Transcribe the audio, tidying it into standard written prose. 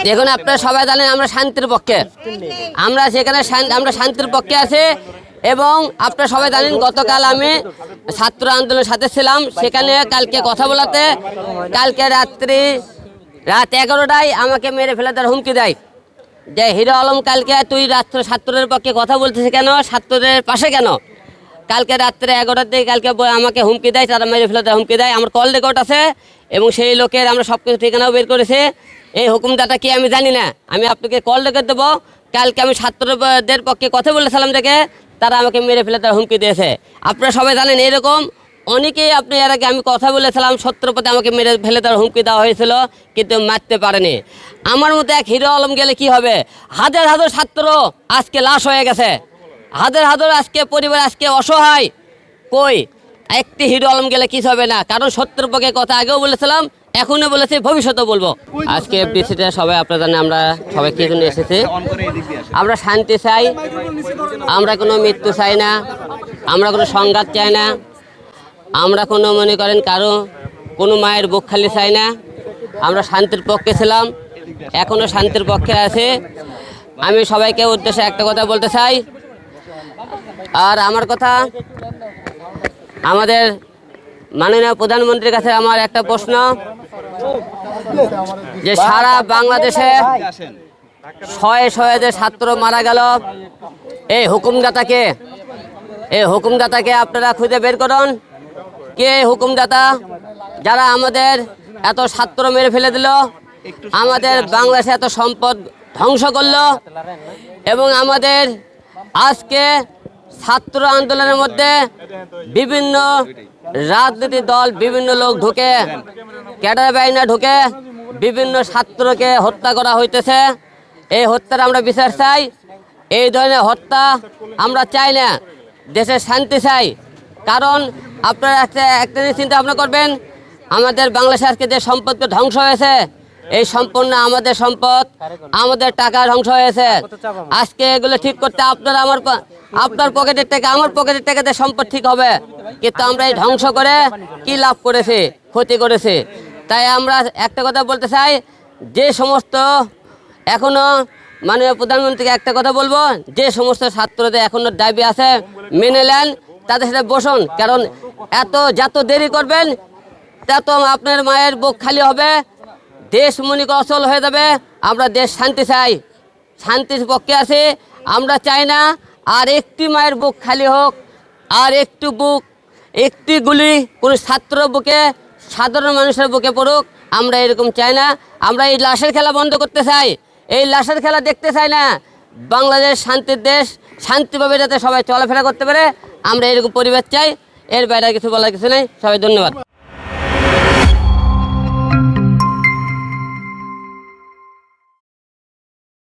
দেখুন, আপনারা সবাই জানেন আমরা শান্তির পক্ষে, আমরা সেখানে আমরা শান্তির পক্ষে আছি। এবং আপনারা সবাই জানেন গতকাল আমি ছাত্র আন্দোলনের সাথে ছিলাম, সেখানে কালকে কথা বলাতে কালকে রাত 11টায় আমাকে মেরে ফেলে তার হুমকি দেয় যে হিরো আলম কালকে তুই ছাত্রদের পক্ষে কথা বলতেছিস কেন, ছাত্রদের পাশে কেন। কালকে রাত্রে 11টার দিকে কালকে আমাকে হুমকি দেয়, তারা মেরে ফেলে তার হুমকি দেয়। আমার কল রেকর্ড আছে এবং সেই লোকের আমরা সব কিছু ঠিকানাও বের করেছি। এই হুকুমদাতা কি আমি জানি না, আমি আপনাকে কল রেকর্ড দেবো। কালকে আমি ছাত্রদের পক্ষে কথা বলেছিলাম দেখে তারা আমাকে মেরে ফেলে তার হুমকি দিয়েছে। আপনারা সবাই জানেন এরকম অনেকেই আপনি এর আগে আমি কথা বলেছিলাম, সত্যের পথে আমাকে মেরে ফেলে তার হুমকি দেওয়া হয়েছিল, কিন্তু মারতে পারেনি। আমার মতো এক হিরো আলম গেলে কি হবে? হাজার হাজার ছাত্র আজকে লাশ হয়ে গেছে, হাজার হাজার আজকে পরিবার আজকে অসহায়। কই একটি হিরো আলম গেলে কিছু হবে না, কারণ সত্যের পক্ষে কথা আগেও বলেছিলাম, এখনও বলেছি, ভবিষ্যতেও বলবো। আজকে এফডিসিতে সবাই আপনারা জানেন আমরা সবাই কি জন্য এসেছি। আমরা শান্তি চাই, আমরা কোনো মৃত্যু চাই না, আমরা কোনো সংঘাত চাই না, আমরা কোনো মনে করেন কারো কোনো মায়ের বুক খালি চাই না। আমরা শান্তির পক্ষে ছিলাম, এখনও শান্তির পক্ষে আছে। আমি সবাইকে উদ্দেশ্যে একটা কথা বলতে চাই। আর আমার কথা, আমাদের মাননীয় প্রধানমন্ত্রীর কাছে আমার একটা প্রশ্ন, যে সারা বাংলাদেশে শয়ে শয়ে যে ছাত্র মারা গেল, এই হুকুমদাতাকে আপনারা খুঁজে বের করুন। কে হুকুমদাতা যারা আমাদের এত ছাত্র মেরে ফেলে দিল, আমাদের বাংলাদেশে এত সম্পদ ধ্বংস করলো, এবং আমাদের আজকে ছাত্র আন্দোলনের মধ্যে বিভিন্ন রাজনৈতিক দল, বিভিন্ন লোক ঢুকে, ক্যাডার বাহিনী ঢুকে বিভিন্ন ছাত্রকে হত্যা করা হইতেছে। এই হত্যার আমরা বিচার চাই। এই ধরনের হত্যা আমরা চাই না, দেশে শান্তি চাই। কারণ আপনারা একটা চিন্তা ভাবনা করবেন, আমাদের বাংলাদেশে আজকে যে সম্পদকে ধ্বংস হয়েছে, এই সম্পূর্ণ আমাদের সম্পদ, আমাদের টাকা ধ্বংস হয়েছে। আজকে এগুলো ঠিক করতে আপনার পকেটের থেকে আমার পকেটের থেকে যে সম্পদ ঠিক হবে, কিন্তু আমরা এই ধ্বংস করে কি লাভ করেছি, ক্ষতি করেছি। তাই আমরা একটা কথা বলতে চাই, যে সমস্ত এখনো মাননীয় প্রধানমন্ত্রীকে একটা কথা বলবো, যে সমস্ত ছাত্রদের এখনো দাবি আছে মেনে নেন, তাদের সাথে বসুন। কারণ যত দেরি করবেন তত আপনার মায়ের বুক খালি হবে, দেশ মনিক অচল হয়ে যাবে। আমরা দেশ শান্তি চাই, শান্তির পক্ষে আছি। আমরা চাই না আর একটি মায়ের বুক খালি হোক, আর একটি গুলি কোনো ছাত্র বুকে, সাধারণ মানুষের বুকে পড়ুক, আমরা এরকম চাই না। আমরা এই লাশের খেলা বন্ধ করতে চাই, এই লাশের খেলা দেখতে চাই না। বাংলাদেশ শান্তির দেশ, শান্তিভাবে যাতে সবাই চলাফেরা করতে পারে, আমরা এরকম পরিবেশ চাই। এর বাইরে কিছু বলার কিছু নেই। সবাই ধন্যবাদ।